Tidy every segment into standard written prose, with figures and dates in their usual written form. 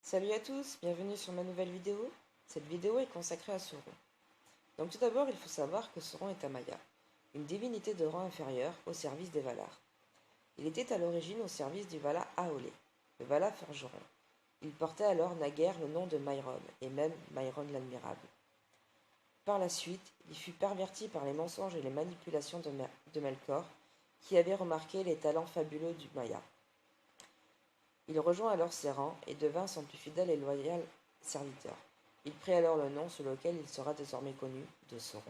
Salut à tous, bienvenue sur ma nouvelle vidéo. Cette vidéo est consacrée à Sauron. Donc tout d'abord, il faut savoir que Sauron est un Maya, une divinité de rang inférieur au service des Valar. Il était à l'origine au service du Vala Aolé, le Vala forgeron. Il portait alors naguère le nom de Mairon, et même Mairon l'Admirable. Par la suite, il fut perverti par les mensonges et les manipulations de Melkor, qui avait remarqué les talents fabuleux du Maya. Il rejoint alors ses rangs et devint son plus fidèle et loyal serviteur. Il prit alors le nom sous lequel il sera désormais connu de Sauron.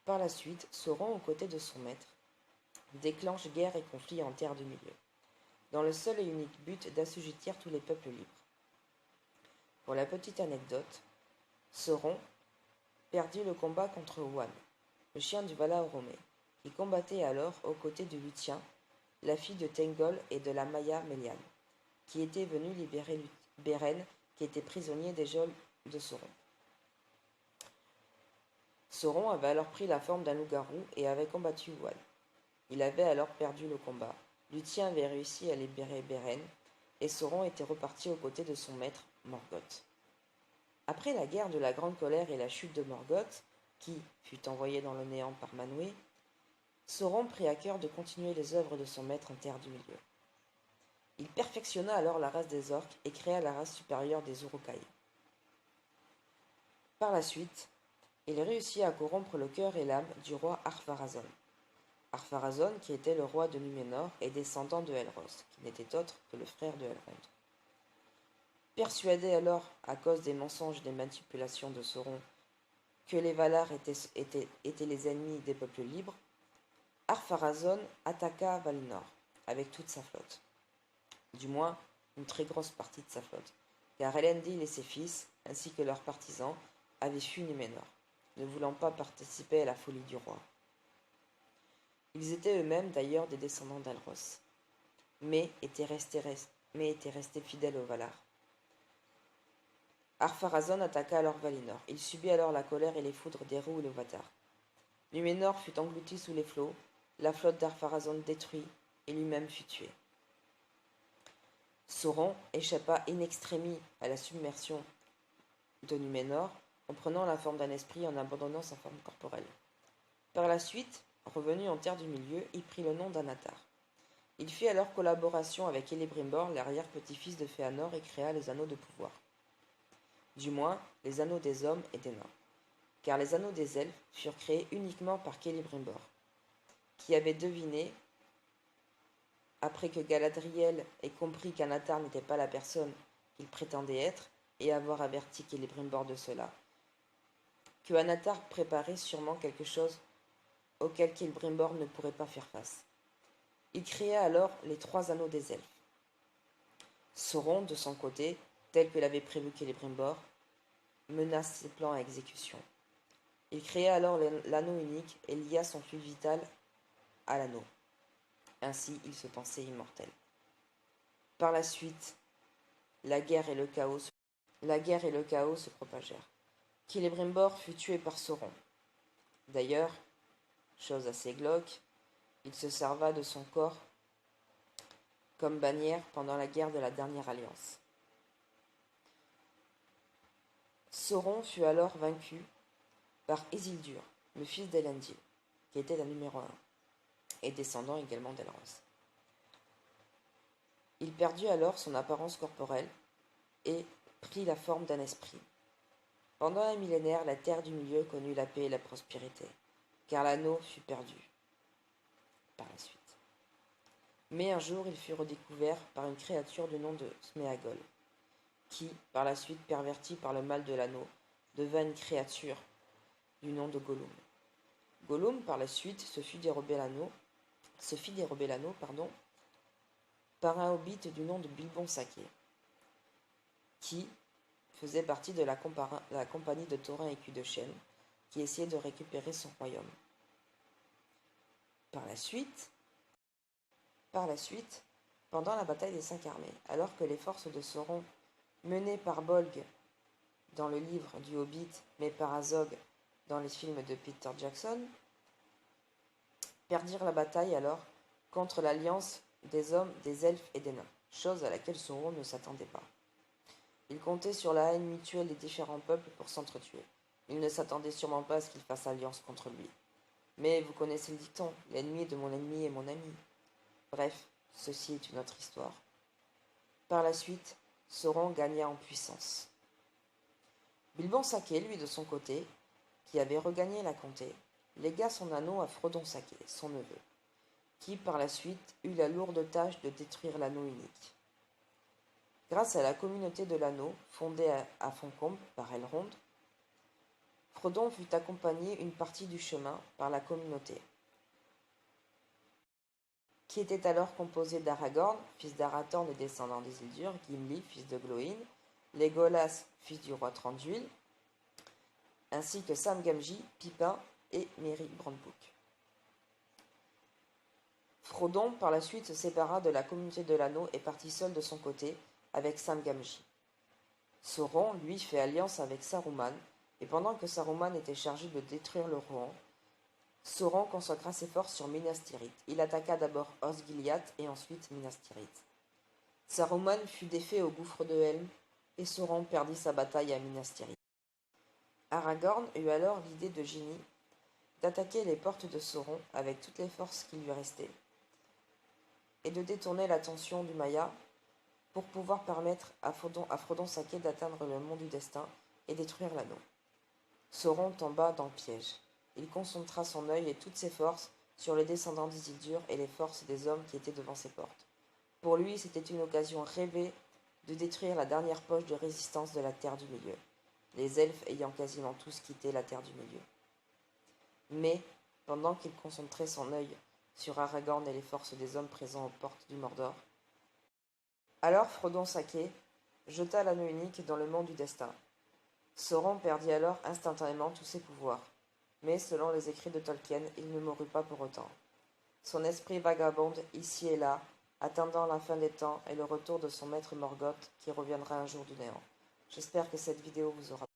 Par la suite, Sauron, aux côtés de son maître, déclenche guerre et conflits en Terre du Milieu, dans le seul et unique but d'assujettir tous les peuples libres. Pour la petite anecdote, Sauron perdit le combat contre Oan, le chien du Vala Oromé, qui combattait alors aux côtés de Lúthien, la fille de Thengol et de la Maya Melian, qui était venue libérer Beren, qui était prisonnier des geôles de Sauron. Sauron avait alors pris la forme d'un loup-garou et avait combattu Oan. Il avait alors perdu le combat. Lúthien avait réussi à libérer Beren, et Sauron était reparti aux côtés de son maître, Morgoth. Après la guerre de la Grande Colère et la chute de Morgoth, qui fut envoyé dans le néant par Manwë, Sauron prit à cœur de continuer les œuvres de son maître en Terre du Milieu. Il perfectionna alors la race des orques et créa la race supérieure des Uruk-hai. Par la suite, il réussit à corrompre le cœur et l'âme du roi Ar-Pharazôn. Ar-Pharazôn, qui était le roi de Núménor et descendant de Elros, qui n'était autre que le frère de Elrond. Persuadé alors, à cause des mensonges et des manipulations de Sauron, que les Valar étaient les ennemis des peuples libres, Ar-Pharazôn attaqua Valinor avec toute sa flotte. Du moins, une très grosse partie de sa flotte, car Elendil et ses fils, ainsi que leurs partisans, avaient fui Núménor, ne voulant pas participer à la folie du roi. Ils étaient eux-mêmes d'ailleurs des descendants d'Alros, mais étaient restés fidèles aux Valar. Ar-Pharazôn attaqua alors Valinor. Il subit alors la colère et les foudres d'Érou et le Vatar. Núménor fut englouti sous les flots, la flotte d'Ar-Pharazôn détruite, et lui-même fut tué. Sauron échappa in extremis à la submersion de Núménor en prenant la forme d'un esprit et en abandonnant sa forme corporelle. Par la suite, revenu en Terre du Milieu, il prit le nom d'Anatar. Il fit alors collaboration avec Celebrimbor, l'arrière-petit-fils de Fëanor, et créa les Anneaux de pouvoir. Du moins, les Anneaux des hommes et des nains, car les Anneaux des elfes furent créés uniquement par Celebrimbor, qui avait deviné, après que Galadriel ait compris qu'Anatar n'était pas la personne qu'il prétendait être, et avoir averti Celebrimbor de cela, que Anatar préparait sûrement quelque chose auquel Celebrimbor ne pourrait pas faire face. Il créa alors les 3 anneaux des elfes. Sauron, de son côté, tel que l'avait prévu Celebrimbor, mena ses plans à exécution. Il créa alors l'anneau unique et lia son fluide vital à l'anneau. Ainsi, il se pensait immortel. Par la suite, la guerre et le chaos se propagèrent. Celebrimbor fut tué par Sauron. D'ailleurs, chose assez glauque, il se serva de son corps comme bannière pendant la guerre de la Dernière Alliance. Sauron fut alors vaincu par Isildur, le fils d'Elendil, qui était la numéro 1, et descendant également d'Elros. Il perdit alors son apparence corporelle et prit la forme d'un esprit. Pendant un millénaire, la Terre du Milieu connut la paix et la prospérité, car l'anneau fut perdu par la suite. Mais un jour, il fut redécouvert par une créature du nom de Sméagol, qui, par la suite pervertie par le mal de l'anneau, devint une créature du nom de Gollum. Gollum, par la suite, se fit dérober l'anneau, par un hobbit du nom de Bilbon Saquet, qui faisait partie de la compagnie de Thorin écu de Chêne, qui essayait de récupérer son royaume. Par la suite, pendant la bataille des 5 armées, alors que les forces de Sauron, menées par Bolg dans le livre du Hobbit, mais par Azog dans les films de Peter Jackson, perdirent la bataille alors contre l'alliance des hommes, des elfes et des nains, chose à laquelle Sauron ne s'attendait pas. Ils comptaient sur la haine mutuelle des différents peuples pour s'entretuer. Ils ne s'attendaient sûrement pas à ce qu'ils fassent alliance contre lui. Mais vous connaissez le dicton, l'ennemi de mon ennemi est mon ami. Bref, ceci est une autre histoire. Par la suite, Sauron gagna en puissance. Bilbon Saquet, lui de son côté, qui avait regagné la comté, légua son anneau à Frodon Saquet, son neveu, qui par la suite eut la lourde tâche de détruire l'anneau unique. Grâce à la communauté de l'anneau, fondée à Fontcombe par Elrond, Frodon fut accompagné une partie du chemin par la communauté, qui était alors composée d'Aragorn, fils d'Arathorn et descendant d'Isildur, Gimli, fils de Glóin, Legolas, fils du roi Thranduil, ainsi que Sam Gamgee, Pipin et Merry Brandbook. Frodon, par la suite, se sépara de la communauté de l'anneau et partit seul de son côté avec Sam Gamgee. Sauron, lui, fait alliance avec Saruman, et pendant que Saruman était chargé de détruire le Rohan, Sauron concentra ses forces sur Minas Tirith. Il attaqua d'abord Osgiliath et ensuite Minas Tirith. Saruman fut défait au gouffre de Helm, et Sauron perdit sa bataille à Minas Tirith. Aragorn eut alors l'idée de génie d'attaquer les portes de Sauron avec toutes les forces qui lui restaient, et de détourner l'attention du Maya pour pouvoir permettre à Frodon Saquet d'atteindre le mont du destin et détruire l'anneau. Sauron tomba dans le piège. Il concentra son œil et toutes ses forces sur les descendants d'Isildur et les forces des hommes qui étaient devant ses portes. Pour lui, c'était une occasion rêvée de détruire la dernière poche de résistance de la Terre du Milieu, les elfes ayant quasiment tous quitté la Terre du Milieu. Mais, pendant qu'il concentrait son œil sur Aragorn et les forces des hommes présents aux portes du Mordor, alors Frodon Saquet jeta l'anneau unique dans le mont du destin. Sauron perdit alors instantanément tous ses pouvoirs, mais selon les écrits de Tolkien, il ne mourut pas pour autant. Son esprit vagabonde ici et là, attendant la fin des temps et le retour de son maître Morgoth qui reviendra un jour du néant. J'espère que cette vidéo vous aura